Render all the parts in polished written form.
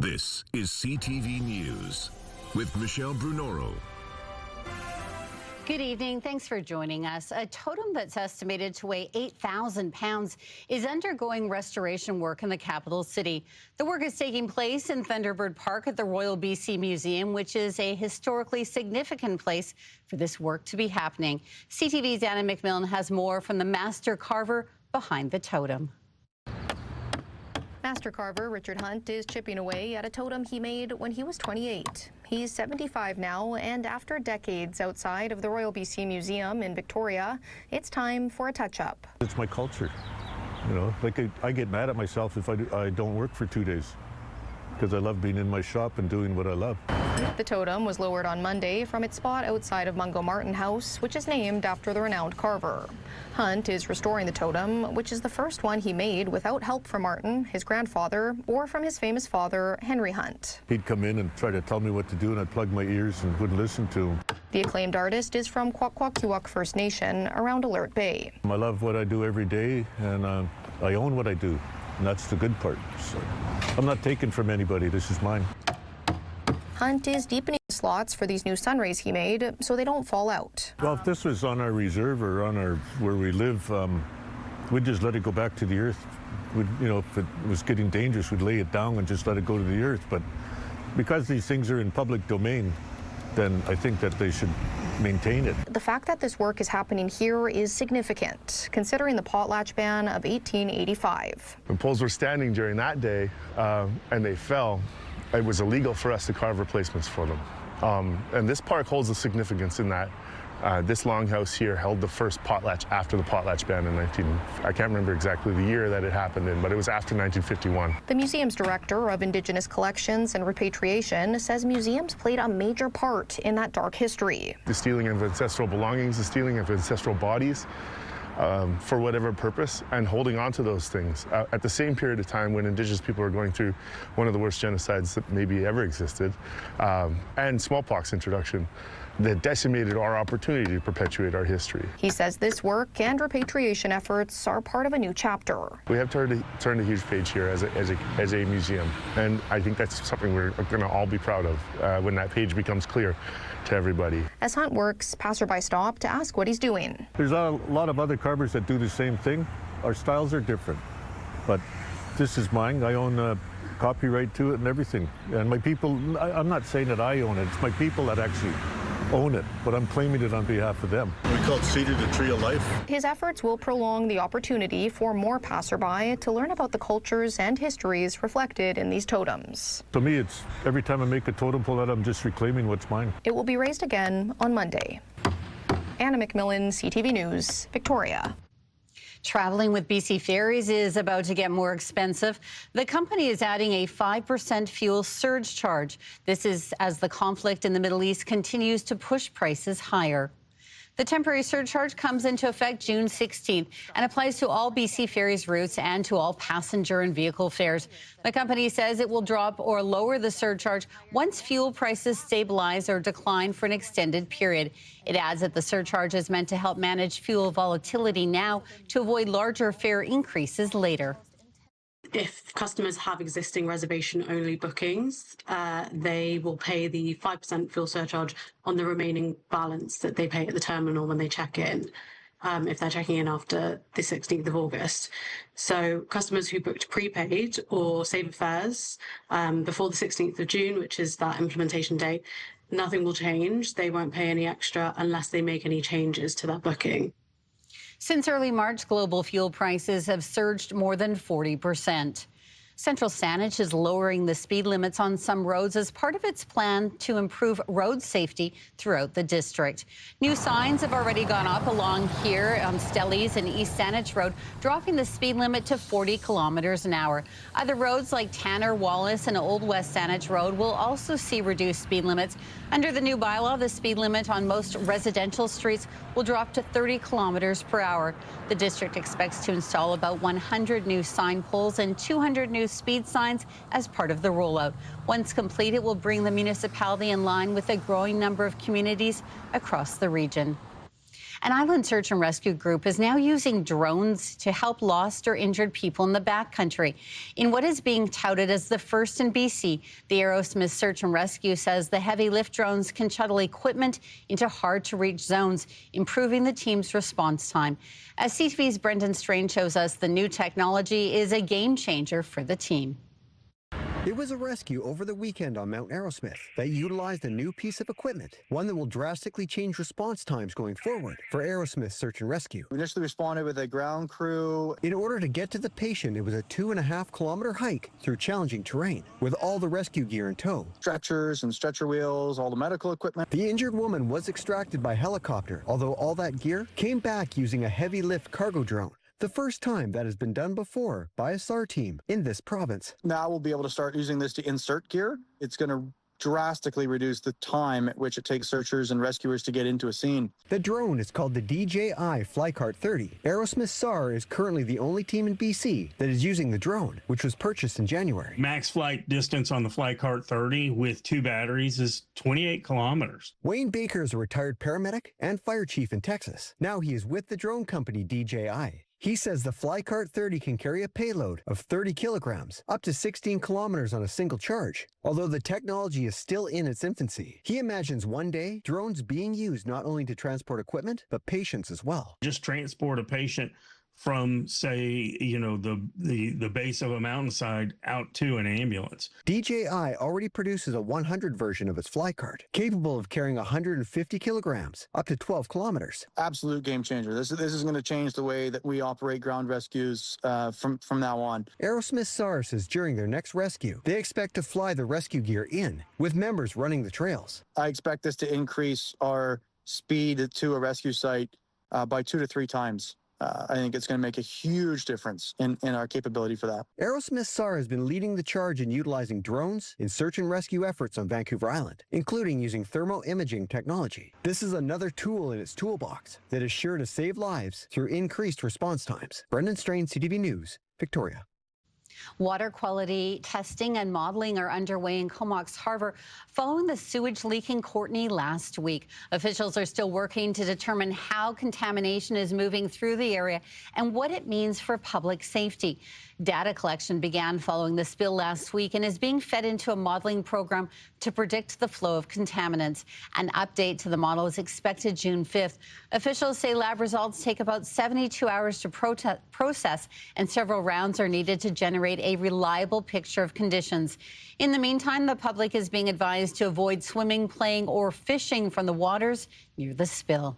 This is CTV News with Michelle Brunoro. Good evening. Thanks for joining us. A totem that's estimated to weigh 8,000 pounds is undergoing restoration work in the capital city. The work is taking place in Thunderbird Park at the Royal BC Museum, which is a historically significant place for this work to be happening. CTV's Anna McMillan has more from the master carver behind the totem. Master carver Richard Hunt is chipping away at a totem he made when he was 28. He's 75 now, and after decades outside of the Royal BC Museum in Victoria, it's time for a touch-up. It's my culture. You know, like I get mad at myself if I don't work for 2 days because I love being in my shop and doing what I love. The totem was lowered on Monday from its spot outside of Mungo Martin House, which is named after the renowned carver. Hunt is restoring the totem, which is the first one he made without help from Martin, his grandfather, or from his famous father, Henry Hunt. He'd come in and try to tell me what to do, and I'd plug my ears and wouldn't listen to him. The acclaimed artist is from Kwakwaka'wakw First Nation around Alert Bay. I love what I do every day, and I own what I do, and that's the good part. So I'm not taking from anybody. This is mine. Hunt is deepening the slots for these new sunrays he made so they don't fall out. Well, if this was on our reserve or on our where we live, we'd just let it go back to the earth. You know, if it was getting dangerous, we'd lay it down and just let it go to the earth. But because these things are in public domain, then I think that they should maintain it. The fact that this work is happening here is significant, considering the potlatch ban of 1885. When poles were standing during that day and they fell, it was illegal for us to carve replacements for them. And this park holds a significance in that this longhouse here held the first potlatch after the potlatch ban in I can't remember exactly the year that it happened in, but it was after 1951. The museum's director of Indigenous Collections and Repatriation says museums played a major part in that dark history. The stealing of ancestral belongings, the stealing of ancestral bodies, for whatever purpose, and holding on to those things. At the same period of time when Indigenous people were going through one of the worst genocides that maybe ever existed, and smallpox introduction, that decimated our opportunity to perpetuate our history. He says this work and repatriation efforts are part of a new chapter. We have turned a huge page here as a museum, and I think that's something we're going to all be proud of when that page becomes clear to everybody. As Hunt works, passerby stop to ask what he's doing. There's a lot of other carvers that do the same thing. Our styles are different, but this is mine. I own copyright to it and everything. And my people, I'm not saying that I own it, it's my people that actually own it, but I'm claiming it on behalf of them. We call it Cedar the Tree of Life. His efforts will prolong the opportunity for more passerby to learn about the cultures and histories reflected in these totems. To me, it's every time I make a totem pole out, I'm just reclaiming what's mine. It will be raised again on Monday. Anna McMillan, CTV News, Victoria. Traveling with BC Ferries is about to get more expensive. The company is adding a 5% fuel surge charge. This is as the conflict in the Middle East continues to push prices higher. The temporary surcharge comes into effect June 16th and applies to all BC Ferries routes and to all passenger and vehicle fares. The company says it will drop or lower the surcharge once fuel prices stabilize or decline for an extended period. It adds that the surcharge is meant to help manage fuel volatility now to avoid larger fare increases later. If customers have existing reservation-only bookings, they will pay the 5% fuel surcharge on the remaining balance that they pay at the terminal when they check in, if they're checking in after the 16th of August. So customers who booked prepaid or saver fares before the 16th of June, which is that implementation date, nothing will change. They won't pay any extra unless they make any changes to that booking. Since early March, global fuel prices have surged more than 40%. Central Saanich is lowering the speed limits on some roads as part of its plan to improve road safety throughout the district. New signs have already gone up along here on Stellies and East Saanich Road, dropping the speed limit to 40 kilometers an hour. Other roads like Tanner, Wallace and Old West Saanich Road will also see reduced speed limits. Under the new bylaw, the speed limit on most residential streets will drop to 30 kilometers per hour. The district expects to install about 100 new sign poles and 200 new speed signs as part of the rollout. Once complete, it will bring the municipality in line with a growing number of communities across the region. An island search and rescue group is now using drones to help lost or injured people in the backcountry. In what is being touted as the first in BC, the Aerosmith Search and Rescue says the heavy lift drones can shuttle equipment into hard-to-reach zones, improving the team's response time. As CTV's Brendan Strain shows us, the new technology is a game changer for the team. It was a rescue over the weekend on Mount Aerosmith that utilized a new piece of equipment, one that will drastically change response times going forward for Aerosmith Search and Rescue. We initially responded with a ground crew. In order to get to the patient, it was a 2.5-kilometer hike through challenging terrain with all the rescue gear in tow. Stretchers and stretcher wheels, all the medical equipment. The injured woman was extracted by helicopter, although all that gear came back using a heavy lift cargo drone. The first time that has been done before by a SAR team in this province. Now we'll be able to start using this to insert gear. It's going to drastically reduce the time at which it takes searchers and rescuers to get into a scene. The drone is called the DJI Flycart 30. Aerosmith SAR is currently the only team in BC that is using the drone, which was purchased in January. Max flight distance on the Flycart 30 with 2 batteries is 28 kilometers. Wayne Baker is a retired paramedic and fire chief in Texas. Now he is with the drone company DJI. He says the Flycart 30 can carry a payload of 30 kilograms, up to 16 kilometers on a single charge. Although the technology is still in its infancy, he imagines one day drones being used not only to transport equipment, but patients as well. Just transport a patient from, say, the base of a mountainside out to an ambulance. DJI already produces a 100 version of its Flycart, capable of carrying 150 kilograms, up to 12 kilometers. Absolute game changer. This is going to change the way that we operate ground rescues from now on. Aerosmith SAR says during their next rescue, they expect to fly the rescue gear in, with members running the trails. I expect this to increase our speed to a rescue site by 2 to 3 times. I think it's going to make a huge difference in our capability for that. Aerosmith SAR has been leading the charge in utilizing drones in search and rescue efforts on Vancouver Island, including using thermal imaging technology. This is another tool in its toolbox that is sure to save lives through increased response times. Brendan Strain, CTV News, Victoria. Water quality testing and modeling are underway in Comox Harbour following the sewage leak in Courtenay last week. Officials are still working to determine how contamination is moving through the area and what it means for public safety. Data collection began following the spill last week and is being fed into a modeling program to predict the flow of contaminants. An update to the model is expected June 5th. Officials say lab results take about 72 hours to process, and several rounds are needed to generate a reliable picture of conditions. In the meantime, the public is being advised to avoid swimming, playing, or fishing from the waters near the spill.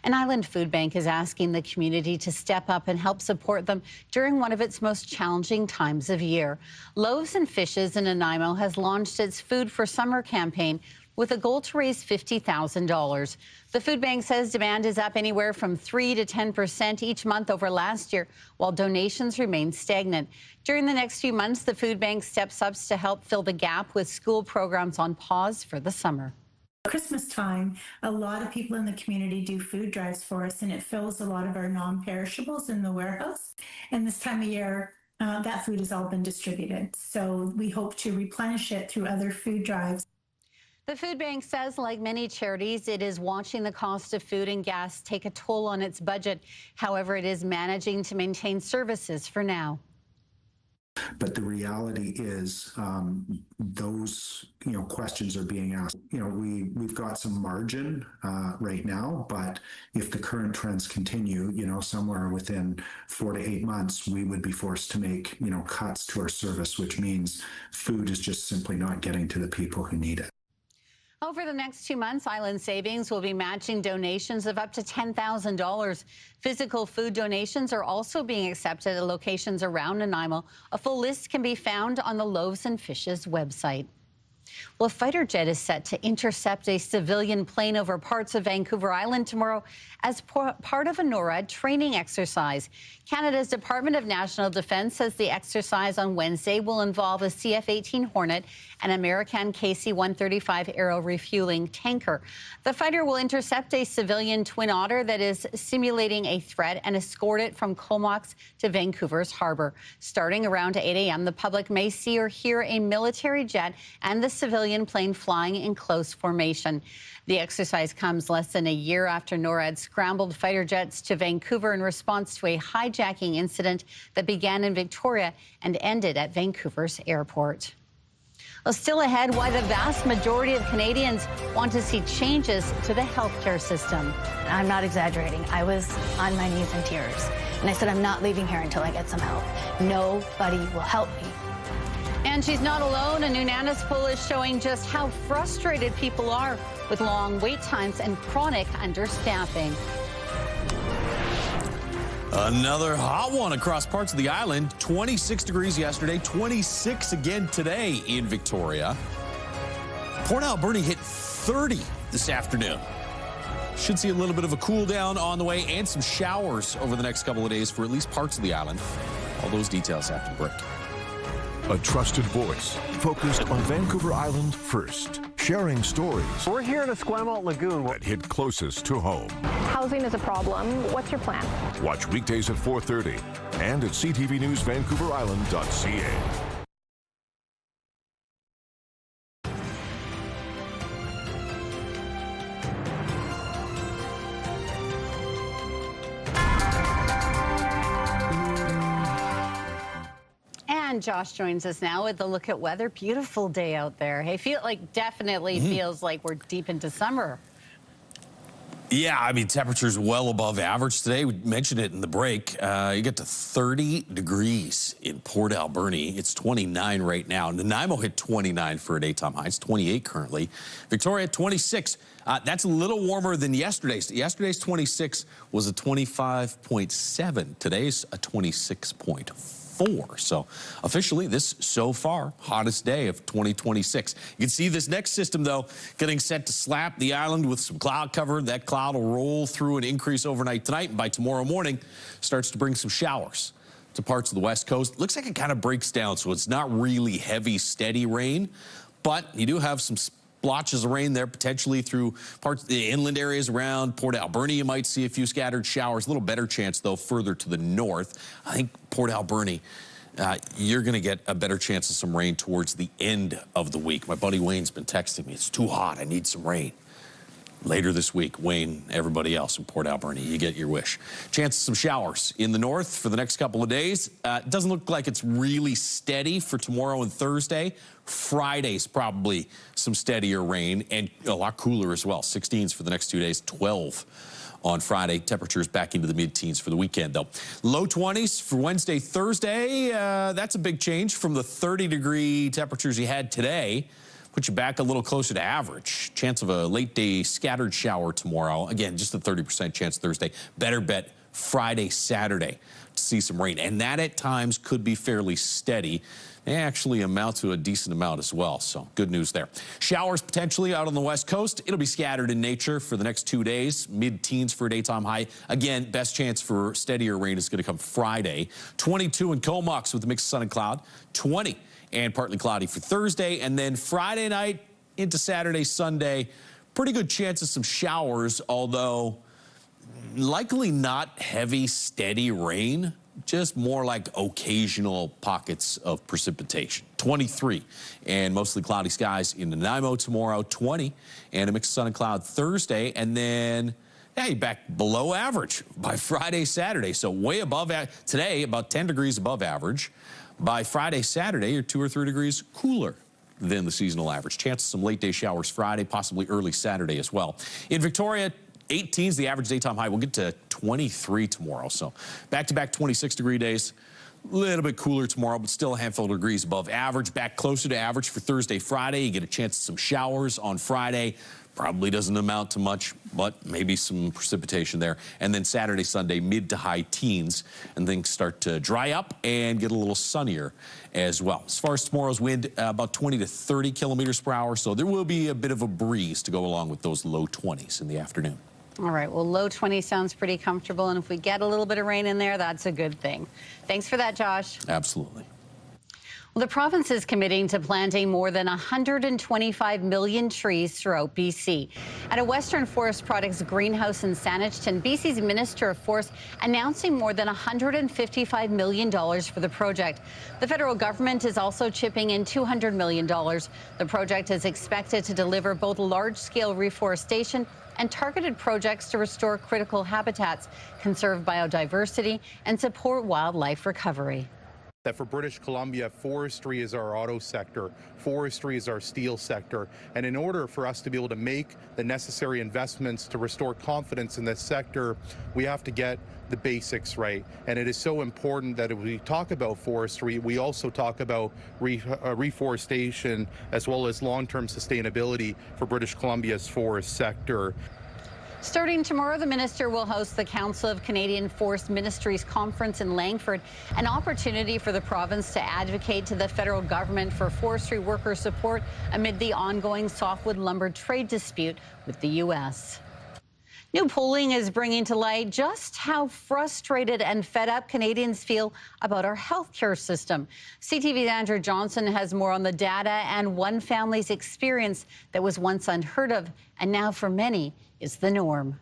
An island food bank is asking the community to step up and help support them during one of its most challenging times of year. Loaves and Fishes in Nanaimo has launched its Food for Summer campaign with a goal to raise $50,000. The food bank says demand is up anywhere from 3 to 10% each month over last year, while donations remain stagnant. During the next few months, the food bank steps up to help fill the gap with school programs on pause for the summer. Christmas time, a lot of people in the community do food drives for us, and it fills a lot of our non-perishables in the warehouse. And this time of year, that food has all been distributed. So we hope to replenish it through other food drives. The food bank says, like many charities, it is watching the cost of food and gas take a toll on its budget. However, it is managing to maintain services for now. But the reality is those questions are being asked. We've got some margin right now, but if the current trends continue, somewhere within 4 to 8 months, we would be forced to make cuts to our service, which means food is just simply not getting to the people who need it. Over the next 2 months, Island Savings will be matching donations of up to $10,000. Physical food donations are also being accepted at locations around Nanaimo. A full list can be found on the Loaves and Fishes website. Well, a fighter jet is set to intercept a civilian plane over parts of Vancouver Island tomorrow as part of a NORAD training exercise. Canada's Department of National Defence says the exercise on Wednesday will involve a CF-18 Hornet and American KC-135 aero refueling tanker. The fighter will intercept a civilian Twin Otter that is simulating a threat and escort it from Comox to Vancouver's harbour. Starting around 8 a.m., the public may see or hear a military jet and the civilian plane flying in close formation. The exercise comes less than a year after NORAD scrambled fighter jets to Vancouver in response to a hijacking incident that began in Victoria and ended at Vancouver's airport. Well, still ahead, why the vast majority of Canadians want to see changes to the healthcare system. I'm not exaggerating. I was on my knees in tears. And I said, I'm not leaving here until I get some help. Nobody will help me. And she's not alone. A new NANAS poll is showing just how frustrated people are with long wait times and chronic understaffing. Another hot one across parts of the island. 26 degrees yesterday, 26 again today in Victoria. Port Alberni hit 30 this afternoon. Should see a little bit of a cool down on the way and some showers over the next couple of days for at least parts of the island. All those details after the break. A trusted voice focused on Vancouver Island first, sharing stories. We're here at Esquimalt Lagoon that hit closest to home. Housing is a problem. What's your plan? Watch weekdays at 4:30 and at CTV News Vancouver Island.ca. And Josh joins us now with a look at weather. Beautiful day out there. Hey, definitely feels like we're deep into summer. Yeah, I mean, temperatures well above average today. We mentioned it in the break. You get to 30 degrees in Port Alberni. It's 29 right now. Nanaimo hit 29 for a daytime high. It's 28 currently. Victoria, 26. That's a little warmer than yesterday's. Yesterday's 26 was a 25.7. Today's a 26.4. So officially, this so far hottest day of 2026. You can see this next system, though, getting set to slap the island with some cloud cover. That cloud will roll through and increase overnight tonight, and by tomorrow morning, starts to bring some showers to parts of the west coast. Looks like it kind of breaks down, so it's not really heavy, steady rain, but you do have some splotches of rain there, potentially through parts of the inland areas around Port Alberni. You might see a few scattered showers. A little better chance, though, further to the north. I think Port Alberni, you're going to get a better chance of some rain towards the end of the week. My buddy Wayne's been texting me, it's too hot, I need some rain. Later this week, Wayne, everybody else in Port Alberni, you get your wish. Chance of some showers in the north for the next couple of days. It doesn't look like it's really steady for tomorrow and Thursday. Friday's probably some steadier rain and a lot cooler as well. 16s for the next 2 days, 12 on Friday. Temperatures back into the mid-teens for the weekend, though. Low 20s for Wednesday, Thursday. That's a big change from the 30-degree temperatures you had today. Put you back a little closer to average. Chance of a late-day scattered shower tomorrow. Again, just a 30% chance Thursday. Better bet Friday, Saturday to see some rain. And that at times could be fairly steady. They actually amount to a decent amount as well, so good news there. Showers potentially out on the west coast. It'll be scattered in nature for the next 2 days, mid-teens for a daytime high. Again, best chance for steadier rain is going to come Friday. 22 in Comox with a mix of sun and cloud. 20 and partly cloudy for Thursday, and then Friday night into Saturday, Sunday, pretty good chance of some showers, although likely not heavy, steady rain. Just more like occasional pockets of precipitation. 23 and mostly cloudy skies in Nanaimo tomorrow. 20 and a mix of sun and cloud Thursday. And then, hey, back below average by Friday, Saturday. So way above today, about 10 degrees above average. By Friday, Saturday, you're 2 or 3 degrees cooler than the seasonal average. Chance of some late day showers Friday, possibly early Saturday as well. In Victoria, 18s, the average daytime high. We'll get to 23 tomorrow. So back-to-back 26-degree days. A little bit cooler tomorrow, but still a handful of degrees above average. Back closer to average for Thursday, Friday. You get a chance of some showers on Friday. Probably doesn't amount to much, but maybe some precipitation there. And then Saturday, Sunday, mid to high teens, and things start to dry up and get a little sunnier as well. As far as tomorrow's wind, about 20 to 30 kilometers per hour, so there will be a bit of a breeze to go along with those low 20s in the afternoon. All right, well, low 20 sounds pretty comfortable, and if we get a little bit of rain in there, that's a good thing. Thanks for that, Josh. Absolutely. The province is committing to planting more than 125 million trees throughout BC. At a Western Forest Products greenhouse in Saanich, BC's Minister of Forest announcing more than $155 million for the project. The federal government is also chipping in $200 million. The project is expected to deliver both large-scale reforestation and targeted projects to restore critical habitats, conserve biodiversity, and support wildlife recovery. That for British Columbia, forestry is our auto sector, forestry is our steel sector, and in order for us to be able to make the necessary investments to restore confidence in this sector, we have to get the basics right. And it is so important that if we talk about forestry, we also talk about reforestation as well as long-term sustainability for British Columbia's forest sector. Starting tomorrow, the minister will host the Council of Canadian Forest Ministries Conference in Langford, an opportunity for the province to advocate to the federal government for forestry worker support amid the ongoing softwood lumber trade dispute with the U.S. New polling is bringing to light just how frustrated and fed up Canadians feel about our healthcare system. CTV's Andrew Johnson has more on the data and one family's experience that was once unheard of and now for many is the norm.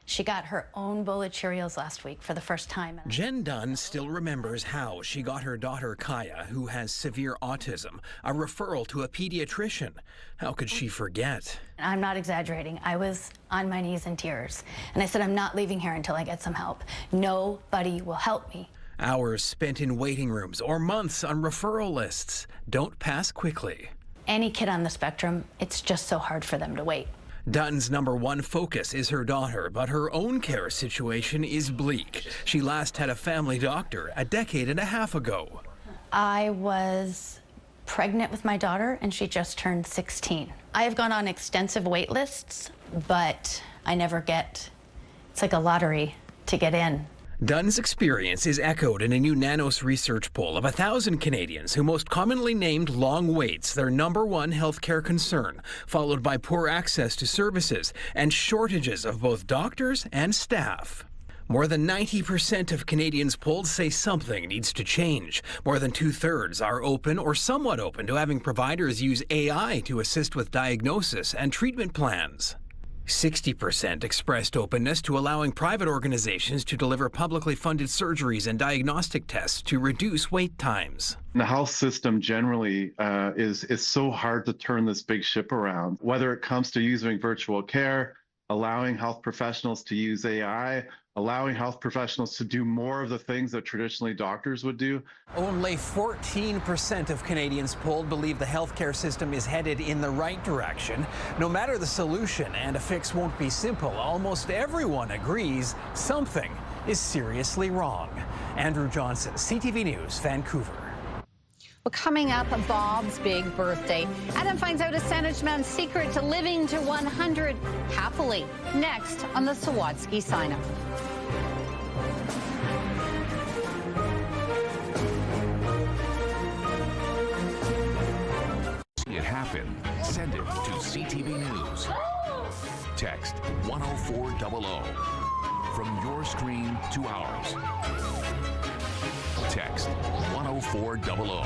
She got her own bowl of Cheerios last week for the first time. Jen Dunn still remembers how she got her daughter Kaya, who has severe autism, a referral to a pediatrician. How could she forget? I'm not exaggerating. I was on my knees in tears. And I said, I'm not leaving here until I get some help. Nobody will help me. Hours spent in waiting rooms or months on referral lists. Don't pass quickly. Any kid on the spectrum, it's just so hard for them to wait. Dunn's number one focus is her daughter, but her own care situation is bleak. She last had a family doctor a decade and a half ago. I was pregnant with my daughter and she just turned 16. I have gone on extensive wait lists, but I never get, it's like a lottery to get in. Dunn's experience is echoed in a new Nanos research poll of 1,000 Canadians who most commonly named long waits their number one healthcare concern, followed by poor access to services and shortages of both doctors and staff. More than 90% of Canadians polled say something needs to change. More than 2/3 are open or somewhat open to having providers use AI to assist with diagnosis and treatment plans. 60% expressed openness to allowing private organizations to deliver publicly funded surgeries and diagnostic tests to reduce wait times. The health system generally is so hard to turn this big ship around, whether it comes to using virtual care, allowing health professionals to use AI, allowing health professionals to do more of the things that traditionally doctors would do. Only 14% of Canadians polled believe the healthcare system is headed in the right direction. No matter the solution, and a fix won't be simple, almost everyone agrees something is seriously wrong. Andrew Johnson, CTV News, Vancouver. Well, coming up, Bob's big birthday. Adam finds out a Saanich man's secret to living to 100 happily. Next on the Sawatsky Sign-Off. It happened. Send it to CTV News. Text 10400. From your screen to ours. Text 10400.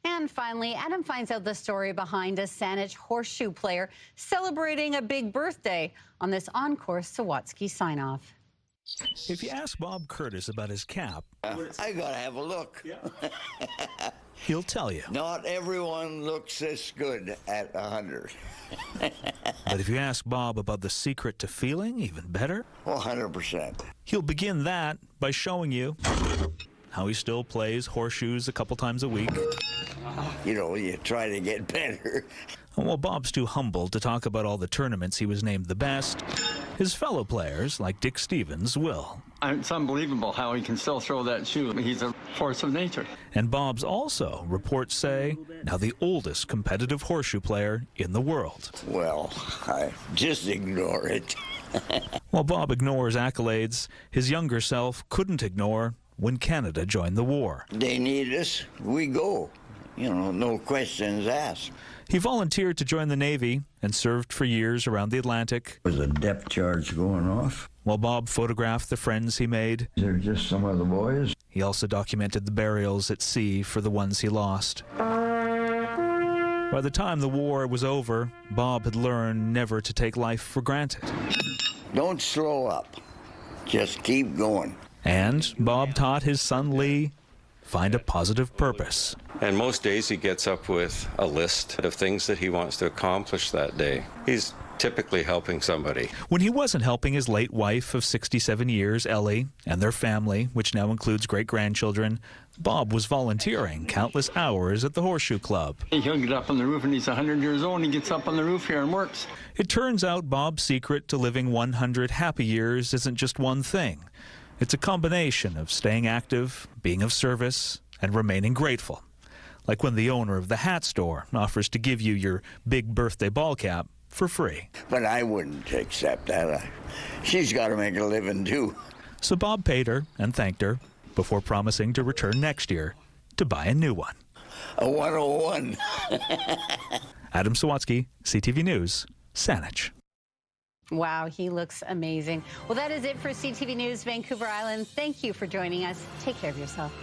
And finally, Adam finds out the story behind a Saanich horseshoe player celebrating a big birthday on this on-course Sawatsky Sign-Off. If you ask Bob Curtis about his cap, I gotta have a look. Yeah. He'll tell you. Not everyone looks this good at 100. But if you ask Bob about the secret to feeling even better, 100%. He'll begin that by showing you how he still plays horseshoes a couple times a week. You know, you try to get better. And while Bob's too humble to talk about all the tournaments he was named the best, his fellow players, like Dick Stevens, will. It's unbelievable how he can still throw that shoe. He's a force of nature. And Bob's also, reports say, now the oldest competitive horseshoe player in the world. Well, I just ignore it. While Bob ignores accolades, his younger self couldn't ignore when Canada joined the war. They need us, we go. no questions asked. He volunteered to join the Navy and served for years around the Atlantic. Was a depth charge going off? While Bob photographed the friends he made, They're just some of the boys. he also documented the burials at sea for the ones he lost. By the time the war was over, Bob had learned never to take life for granted. Don't slow up. Just keep going. And Bob taught his son Lee, find a positive purpose. And most days he gets up with a list of things that he wants to accomplish that day. He's typically helping somebody. When he wasn't helping his late wife of 67 years, Ellie, and their family, which now includes great-grandchildren, Bob was volunteering countless hours at the Horseshoe Club. He'll get up on the roof, and he's 100 years old, and he gets up on the roof here and works. It turns out Bob's secret to living 100 happy years isn't just one thing. It's a combination of staying active, being of service, and remaining grateful. Like when the owner of the hat store offers to give you your big birthday ball cap for free. But I wouldn't accept that. She's got to make a living, too. So Bob paid her and thanked her before promising to return next year to buy a new one. A 101. Adam Sawatsky, CTV News, Saanich. Wow, he looks amazing. Well, that is it for CTV News Vancouver Island. Thank you for joining us. Take care of yourself.